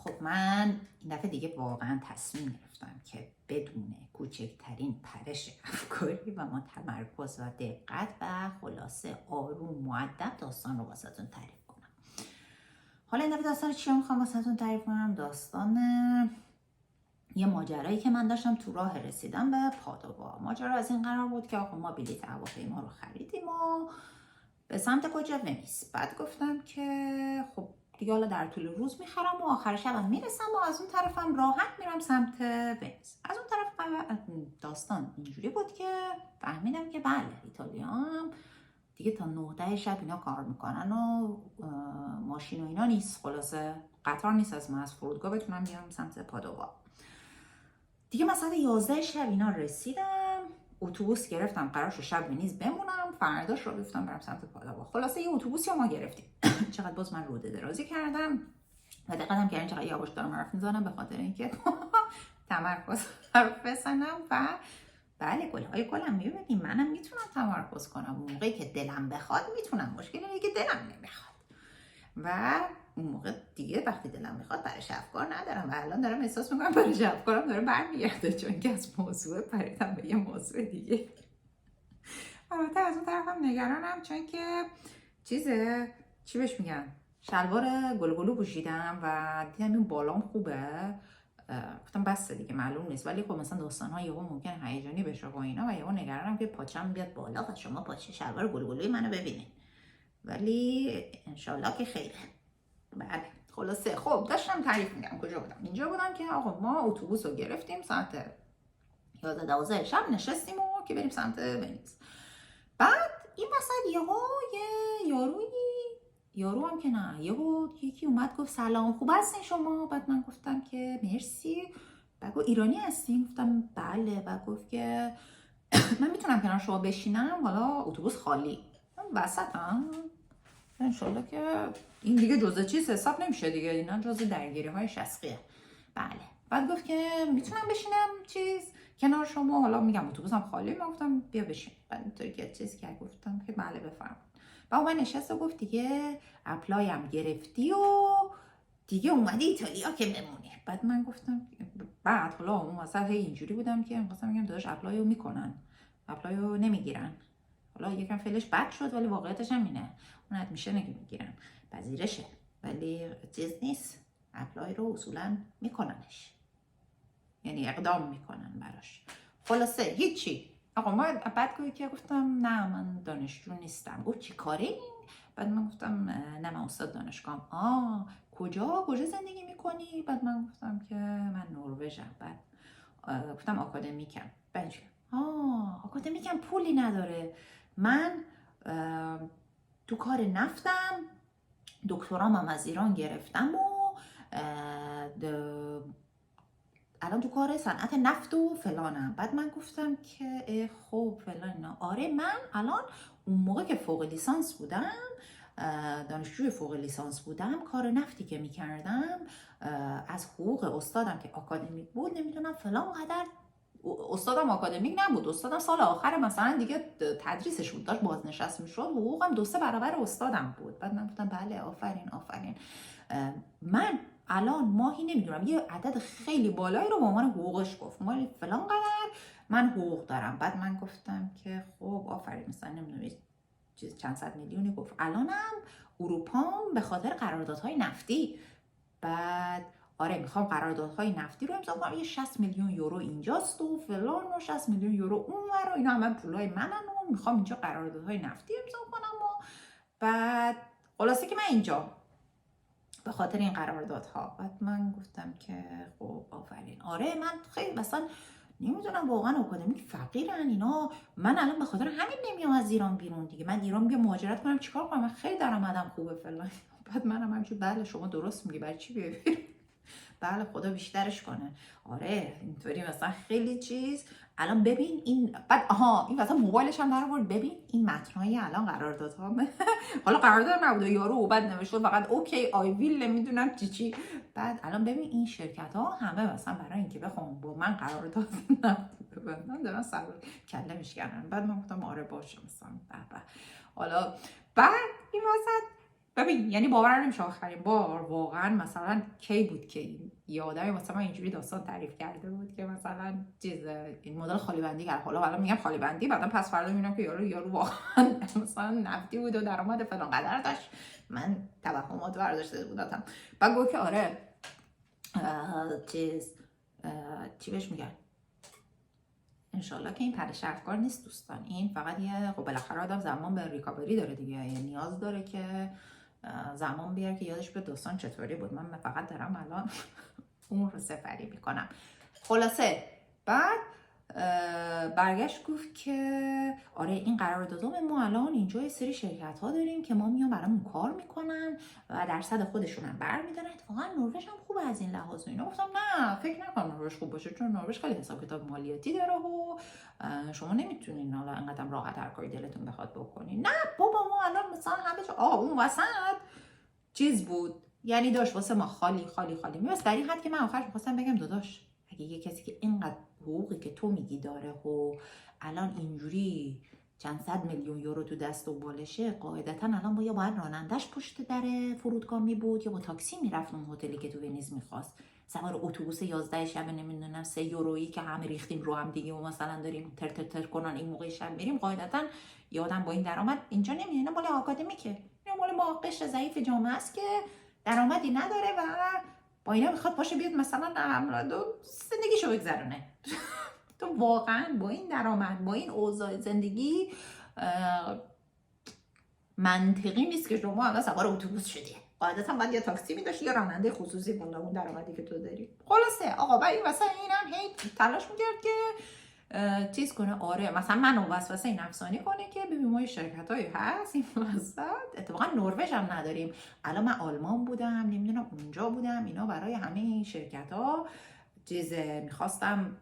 خب من این دفعه دیگه واقعا تصمیم گرفتم که بدون کوچکترین پرش افکاری و ما تمرکز و دقت و خلاصه آروم مؤدب داستان رو واسهتون تعریف کنم. حالا این دفعه داستان چی رو میخوام واسهتون تعریف کنم؟ داستان یه ماجرایی که من داشتم تو راه رسیدم به پادووا. ماجرا از این قرار بود که آقا ما بلیط هواپیما رو خریدیم و به سمت کجا؟ ونیز. بعد گفتم که خب دیگه حالا در طول روز میخرم و آخر شبم میرسم و از اون طرفم راحت میرم سمت ونیز. از اون طرف داستان اینجوری بود که فهمیدم که بله ایتالیا هم دیگه تا 9 شب اینا کار میکنن و ماشین و اینا نیست، خلاصه قطار نیست از من از فرودگاه بتونم بیام سمت پادووا. دیگه مثلا 11 شب اینا رسیدم، اتوبوس گرفتم، قرار شد شب ونیز بمونم، فرداش رو گفتم برم سمت پادووا. خلاصه یه اتوبوسی ما گرفتیم. چقدر باز من روده درازی کردم و دقیقاً کردم چقدر یواش دارم حرف میزنم به خاطر اینکه تمرکز حرف بزنم. و بله گلهای گلم میبینیم منم میتونم تمرکز کنم موقعی که دلم بخواد میتونم، مشکل اینه که دلم نمیخواد و اون موقع دیگه وقتی دلم میخواد برش افکار ندارم و الان دارم احساس میکنم برش افکارم داره برمیگرده چون که از موضوع پریدم به یه موضوع دیگه. البته از اون طرفم نگرانم چون که چی بهش میگن شلوار گلگلو پوشیدم و دیدم این بالام خوبه، گفتم بس دیگه معلوم نیست، ولی خب مثلا داستان‌ها یهو ممکنه هیجانی بشه و اینا و یهو نگرانم که پاچم بیاد بالا و شما پاچه شلوار گلگلوی منو ببینید، ولی انشالله که خیره. بله خلاصه خب داشتم تعریف میگم کجا بودم. اینجا بودم که آقا ما اتوبوس رو گرفتیم ساعت 11-12 شب نشستیم و که بریم سمت ونیز. بعد این وسط یارو هم که نه یکی اومد گفت سلام خوب هستین شما؟ بعد من گفتم که مرسی. بعد گفت ایرانی هستین؟ گفتم بله. بعد گفت که من میتونم کنار شما بشینم؟ حالا اتوبوس خالی وسطم، انشالله که این دیگه جزء چیز حساب نمیشه دیگه، اینا جزء درگیری های شخصیه. بله. بعد گفت که میتونم بشینم کنار شما؟ حالا میگم اتوبوسم خالی. من گفتم بیا بشین. بعد اینطوری که چیزی که گفتم که بله بفرمایید. بعد من نشست و گفت دیگه اپلایم گرفتی و دیگه اومدی ایتالیا که بمونی. بعد من گفتم بعد حالا اون وسط اینجوری بودم که می‌خواستم بگم داداش اپلایو میکنن اپلایو نمیگیرن. حالا یکم فعلش بد شد ولی واقعیتش هم اینه، اون میشه نمیگیرن، پذیرشه، ولی چیز نیست، اپلای رو اصولا میکننش، یعنی اقدام میکنن براش. خلاصه هیچی. آقا ما بعد که گفتم نه من دانشجو نیستم. گفت چی کاره این؟ بعد من گفتم نه من استاد دانشگاهم. کجا زندگی میکنی؟ بعد من گفتم که من نروژم. بعد گفتم آکادمیکم. بعد آکادمیکم پولی نداره، من تو کار نفتم، دکترام هم از ایران گرفتم و الان تو کار صنعت نفت و فلانم. بعد من گفتم که خب فلان. آره من الان اون موقع که فوق لیسانس بودم، دانشجوی فوق لیسانس بودم، کار نفتی که میکردم از حقوق استادم که آکادمیک بود نمیدونم فلان قدر، استادم آکادمیک نبود، استادم سال آخر مثلا دیگه تدریسش بود داشت بازنشست میشد، حقوقم 2-3 برابر استادم بود. بعد من گفتم بله آفرین. من الان ماهی نمیدونم یه عدد خیلی بالایی رو به عنوان حقوقش گفت، مالی فلان قدر من حقوق دارم. بعد من گفتم که خب آفرین، مثلا نمیدونم چیز چند صد میلیونی گفت. الانم اروپام به خاطر قراردادهای نفتی، بعد آره میخوام قراردادهای نفتی رو امضا کنم، یه 60 میلیون یورو اینجاست و فلان و 60 میلیون یورو اونور و اینا همه پولای منن و میخوام اینجا قراردادهای نفتی امضا کنم. و بعد خلاصه که من اینجا به خاطر این قراردادها. بعد من گفتم که خب آفرین. آره من خیلی مثلا نمیدونم واقعا آکادمیک فقیرن اینا، من الان به خاطر همین نمیام از ایران بیرون دیگه، من ایران بیام مهاجرت کنم چیکار کنم، من خیلی درآمدم خوبه فلان. بعد منم همینجور بله شما درست میگی، برای چی بیای بیرون؟ بله خدا بیشترش کنه. آره اینطوری مثلا خیلی چیز. الان ببین این بعد این مثلا موبایلش هم درآورد ببین این متنای الان قراردادها حالا قرارداد نبوده یارو بعد نوشته فقط اوکی آی ویل نمیدونم چی. بعد الان ببین این شرکت ها همه مثلا برای اینکه بخوام با من قرارداد ببندن دارن سر کله میشکنن. بعد من گفتم آره باشه مثلا حالا بعد این وسط ببین یعنی باور نمیشه آخرین بار واقعا مثلا کی بود که یه آدمی مثلا اینجوری داستان تعریف کرده بود که مثلا چیز این مدل خالی بندی کرد. حالا میگم خالی بندی، بعدا پس فردا میبینم که یارو واقعا مثلا نفتی بود و درآمد فلان قدر داشت. من توهمات برداشته بودم. بعد گفت که آره چی بهش میگن، انشالله که این پرش افکار نیست دوستان. این فقط یه خب بالاخره آدم زمان به ریکاوری داره دیگه، یعنی نیاز داره که زمان بیاره که یادش به داستان چطوری بود. من فقط دارم الان اون رو سفری میکنم. خلاصه بعد برگشت گفت که آره این قراردادام ما الان اینجا یه سری شرکت ها داریم که ما میان برامون کار میکنن و درصد خودشون هم برمیدارن. اتفاقا نروژ هم خوبه از این لحاظ و اینا. گفتم نه فکر نکنم نروژ خوب باشه، چون نروژ خیلی حساب کتاب مالیاتی داره و شما نمیتونین حالا انقدر راحت هر کاری دلتون بخواد بکنین. نه بابا ما الان مثلا همه جا اون وسط چیز بود، یعنی داشت واسه ما خالی خالی خالی میوست. در این حد که من آخرش می‌خواستم بگم داداش اگه یه کسی که اینقدر حقوقی که تو میگی داره و الان اینجوری چند صد میلیون یورو تو دست و بالشه، قاعدتا الان باید رانندش پشت در فرودگاه می بود یا با تاکسی میرفت اون هتلی که تو ونیز میخواست، سوار اتوبوس 11 شب نمیدونم 3 یورویی که همه ریختیم رو هم دیگه و مثلا داریم تر تر تر کنن این موقع شب میریم. قاعدتا یه آدم با این درآمد اینجا نمیاد. مال آکادمیکه، این مال ما قشر ضعیف جامعه است که درآمدی نداره و با اینا میخواد باشه بیاد مثلا زندگیشو بگذرونه. تو واقعا با این درآمد با این اوضاع زندگی منطقی نیست که شما الان سوار اتوبوس شدی. قاعدتا باید یا تاکسی می‌داشتی یا راننده خصوصی بالا اون درآمدی که تو داری. خلاصه آقا بعد این واسه اینم هی تلاش می‌کرد که چیز کنه. آره مثلا منو وسوسه نفسانی کنه که ببین ما شرکتایی هست این وسط. اتفاقا نروژ هم نداریم. الان من آلمان بودم نمیدونم اونجا بودم، اینا برای همه این شرکت‌ها چیز می‌خواستم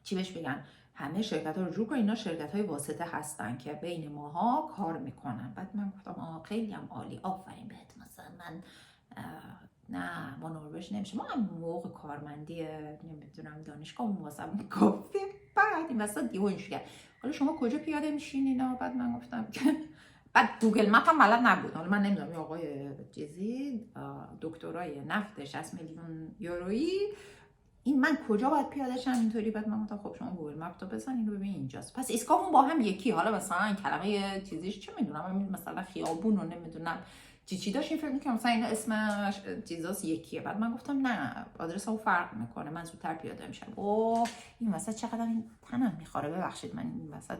چی بهش بگن، همه شرکت‌ها رو جور کن، اینا شرکت‌های واسطه هستن که بین ماها کار میکنن. بعد من گفتم خیلی هم عالی، آفرین بهت. مثلا من نه با نروژ نمیشه، ما هم موقع کارمندی نمیدونم دانشگاه واسم کافی. بعد این وسط دیو اینش کرد حالا شما کجا پیاده میشین اینا. بعد من گفتم که بعد گوگل مپ هم بلد نبود. حالا من نمیدونم آقای چیزی دکترای نفت 60 میلیون یورویی این من کجا باید پیاده شم اینطوری. بعد من گفتم خب شما گوگل مپ تو بزن اینو ببین اینجاست. پس ایستگاهمون با هم یکی. حالا مثلا کلمه چیزیش چه میدونم، مثلا خیابون رو نمیدونم چی داشت، این فکر می‌کنم مثلا این اسمش چیزاست یکیه. بعد من گفتم نه آدرسمو فرق میکنه، من زودتر پیاده میشم. این وسط چقدر این تنم میخوره، ببخشید من این وسط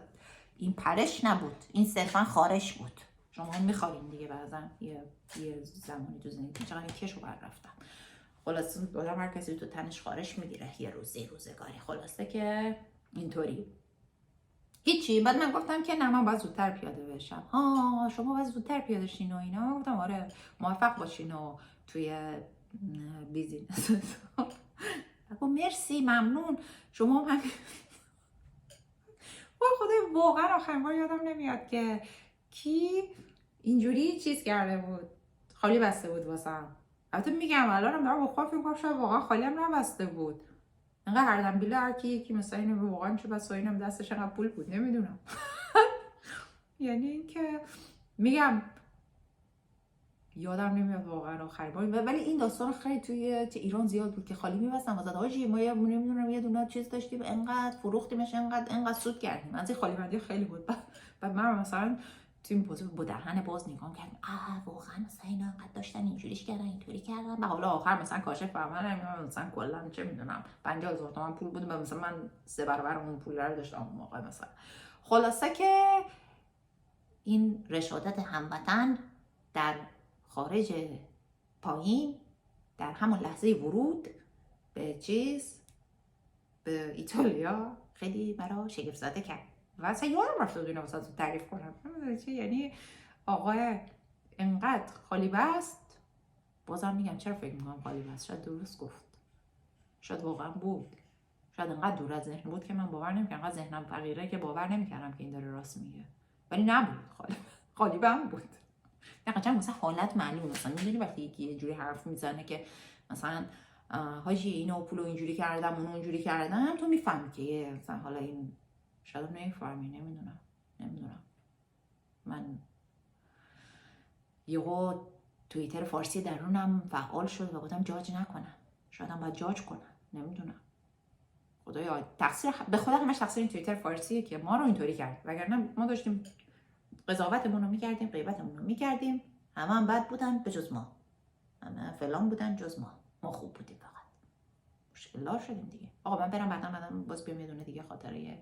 این پرش نبود، این صرفا خارش بود. شما هم میخورین دیگه بعضا یه زمانی تو زندگی چقدر کشو بر رفتم. خلاصه آدم هر کسی تو تنش خارش میگیره یه روزگاری. خلاصه که اینطوری هیچی. بعد من گفتم که نه من باید زودتر پیاده بشم. شما باید زودتر پیاده شین و اینا. گفتم آره موفق باشین و توی بیزینس. بگو مرسی ممنون شما هم. خدای واقعا آخرین بار یادم نمیاد که کی اینجوری چیز کرده بود، خالی بسته بود واسم. البته میگم الانم دارم با خودم فکر می‌کنم شاید واقعا خالی هم نبسته بود. انقدر هر دنبیله هر کی مثلا اینو واقعا چه بس اینم دستش انقدر پول بود نمیدونم. یعنی اینکه میگم یادم نمیاد واقعا آخرین بار. ولی این داستان خیلی توی ایران زیاد بود که خالی می‌بستن واسه حاجی ما نمیدونم یه دونه چیز داشتیم انقدر فروختیمش انقدر سود کردیم. از این خالی بندی خیلی بود. بعد من مثلا تیم با دهن باز نگاه کردم واقعا مثلا اینا انقدر داشتن اینجوریش کردن اینطوری کردن. و حالا آخر مثلا کاشف فهمیدم مثلا کلا چه میدونم 50,000 تومان پول بود، مثلا من 3 برابر اون پول رو داشتم اون موقع مثلا. خلاصه که این رشادت هموطن در خارج پایین در همون لحظه ورود به به ایتالیا خیلی مرا شگفت زده کرد. و اصلا یادم رفت اینو واسه تعریف کنم. یعنی آقای انقدر خالی بست. بازم میگم چرا فکر میکنم خالی بست، شاید درست گفت، شاید واقعا بود، شاید انقدر دور از ذهن بود که من باور نمیکردم، انقدر ذهنم فقیره که باور نمیکردم که این داره راست میگه. ولی نبود، خالی بند بود. دقیقاً مثلا حالت معلوم. مثلا میدونی وقتی یکی یه جوری حرف میزنه که مثلا حاجی اینو پولو اینجوری کردم اونو اونجوری کردم، تو میفهمی که مثلا حالا این شاید نمیفهمی. نمیدونم من یهو توییتر فارسی درونم فعال شد و گفتم جاج نکنم، شاید هم باید جاج کنم، نمیدونم. خدایا تقصیر به خدا همش تقصیر این توییتر فارسیه که ما رو اینطوری کرد، وگرنه ما داشتیم قضاوتمون رو میکردیم، غیبتمون رو میکردیم، همه هم بد بودن به جز ما، همه فلان بودن جز ما خوب بودیم، فقط مشکل‌دار شدیم دیگه. آقا من برم، بعدا باز بیام یه دونه دیگه خاطره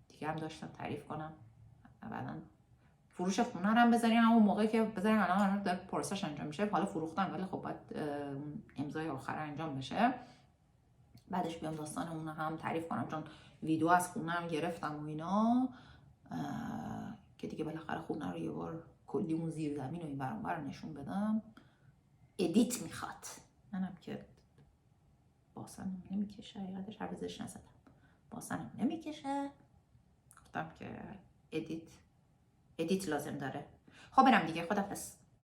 دیگه هم داشتم تعریف کنم، بعدا فروش خونه رو هم بذاریم همون موقعی که بذاریم، الان در پروسش انجام میشه، حالا فروختن ولی خب باید امضای آخر انجام بشه، بعدش بیام داستانمون رو هم تعریف کنم، چون ویدیو از خونه هم گرفتم و اینا، که دیگه بالاخره خونه رو یه بار کلی اون زیر زمین و این ور اون ور نشون بدم. ادیت میخواد، منم که باسنم نمیکشه، حقیقتش حرفزش نزدم، باسنم نمیکشه، گفتم که ادیت لازم داره. خب برم دیگه، خداحافظ.